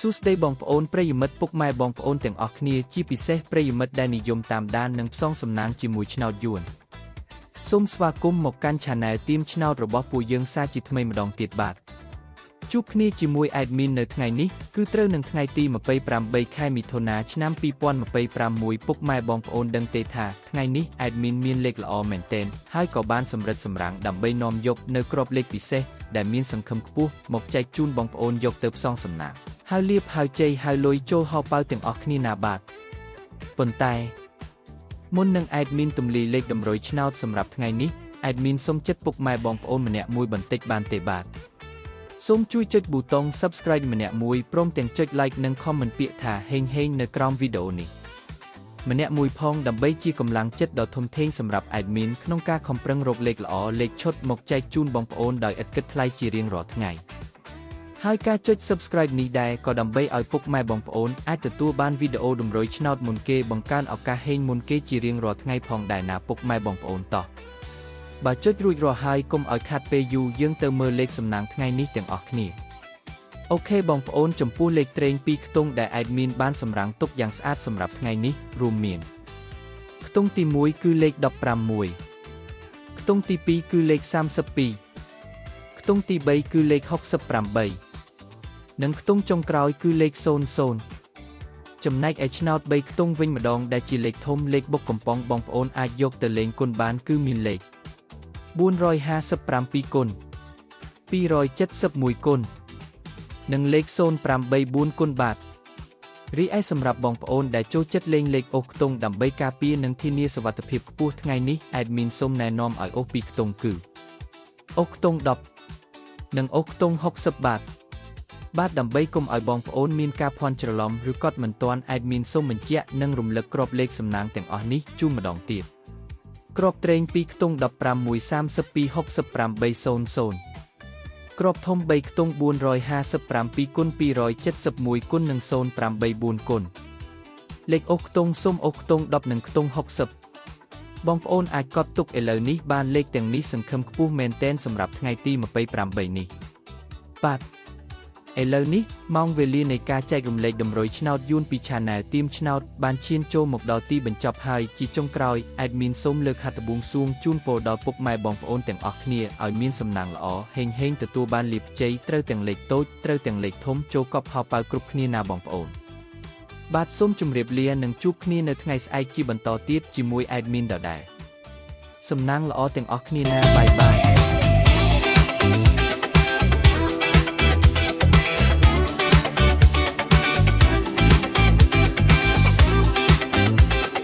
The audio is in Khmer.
សួស្តីបងប្អូនប្រិយមិត្តពុកម៉ែបងប្អូនទាំងអស់គ្នាជាពិសេសប្រិយមិត្តដែលនិយមតាមដាននិងផ្សងសំណាងជាមួយឆ្នោតយួនសូមស្វាគមន៍មកកាន់ Channel ទីមឆ្នោតរបស់ពួកយើងសាជាថ្មីម្ដងទៀតបាទជួបគ្នាជាមួយ Admin នៅថ្ងៃនេះគឺត្រូវនឹងថ្ងៃទី28 ខែមិថុនាឆ្នាំ2025ពុកម៉ែបងប្អូនដឹងទេថាថ្ងៃនេះ Admin មានលេខល្អមែនទែនហើយក៏បានសម្រិតសម្រាំងដើម្បីនាំយកនៅក្របលេខពិសេសដែលមានសង្ឃឹមខ្ពស់មកចែកជូនបងប្អូនយកទៅផ្សងសំណាងហើយលៀបហើយជ័យហើយលុយចូលហោប៉ៅទាំងអស់គ្នាណាបាទប៉ុន្តែមុននឹង Admin ទម្លាយលេខតម្រុយឆ្នោតសម្រាប់ថ្ងៃនេះ Admin សូមចិត្តពុកម៉ែបងប្អូនម្នាក់មួយបន្តិចបានទេបាទសូមជួយចុចប៊ូតុង Subscribe ម្នាក់មួយព្រមទាំងចុច Like និង Comment ពាក្យថាហេងហេងនៅក្រោមវីដេអូនេះម្នាក់មួយផងដើម្បីជាកម្លាំងចិត្តដ៏ធំធេងសម្រាប់ Admin ក្នុងការខំប្រឹងរកលេខល្អលេខឈុតមកចែកជូនបងប្អូនដោយឥតគិតថ្លៃជារៀងរាល់ថ្ងៃហើយការចុច Subscribe នេះដែរក៏ដើម្បីឲ្យពុកម៉ែបងប្អូនអាចទទួលបានវីដេអូតម្រុយឆ្នោតមុនគេបង្កើនឱកាសហេងមុនគេជារៀងរាល់ថ្ងៃផងដែរណាពុកម៉ែបងប្អូនតោះបើចុចរួចរាល់ហើយកុំឲ្យខាត់ពេលយូរយើងទៅមើលលេខសំណាងថ្ងៃនេះទាំងអស់គ្នាអូខេបងប្អូនចំពោះលេខត្រេង2ខ្ទង់ដែល Admin បានសម្រាំងទុកយ៉ាងស្អាតសម្រាប់ថ្ងៃនេះរួមមានខ្ទង់ទី1គឺលេខ15ខ្ទង់ទី2គឺលេខ32ខ្ទង់ទី3គឺលេខ68និងខ្ទង់ចុងក្រោយគឺលេខ00ចំណែកឯឆ្នោត3ខ្ទង់វិញម្ដងដែលជាលេខធំលេខបុកកំប៉ុងបងប្អូនអាចយកទៅលេងគុណបានគឺមានលេខ457គុណ271គុណនិងលេខ084គុណបាទរីឯសម្រាប់បងប្អូនដែលចូលចិត្តលេងលេខអូសខ្ទង់ដើម្បីការពារនិងធានាសុវត្ថិភាពខ្ពស់ថ្ងៃនេះ Admin សូមណែនាំឲ្យអូស2ខ្ទង់គឺអូសខ្ទង់10និងអូសខ្ទង់60បាទដើម្បីកុំឲ្យបងប្អូនមានការភ័ន្តច្រឡំឬកត់មិនទាន់ Admin សូមបញ្ជាក់និងរំលឹកក្របលេខសំណាងទាំងអស់នេះជូនម្ដងទៀតក្របត្រេង2ខ្ទង់15 132 6800ក្របធំ3ខ្ទង់457គុណ271គុណនិង084គុណលេខអូសខ្ទង់សូមអូសខ្ទង់10និងខ្ទង់60បងប្អូនអាចកត់ទុកឥឡូវនេះបានលេខទាំងនេះសង្ឃឹមខ្ពស់មែនទែនសម្រាប់ថ្ងៃទី28នេះបាទឥឡូវនេះម៉ោងវេលានៃការចែករំលែកតម្រុយឆ្នោតយួនពី Channel ទីមឆ្នោតបានឈានចូលមកដល់ទីបញ្ចប់ហើយជាចុងក្រោយ Admin សូមលើកហត្ថបួងសួងជូនពរដល់ពុកម៉ែបងប្អូនទាំងអស់គ្នាឲ្យមានសំណាងល្អហេងហេងទទួលបានលាភជ័យត្រូវទាំងលេខតូចត្រូវទាំងលេខធំចូលកប់ហោប៉ៅគ្រប់គ្នាណាបងប្អូនបាទសូមជម្រាបលានិងជួបគ្នានៅថ្ងៃស្អែកជាបន្តទៀតជាមួយ Admin ដដែលសំណាងល្អទាំងអស់គ្នាណាបាយបាយ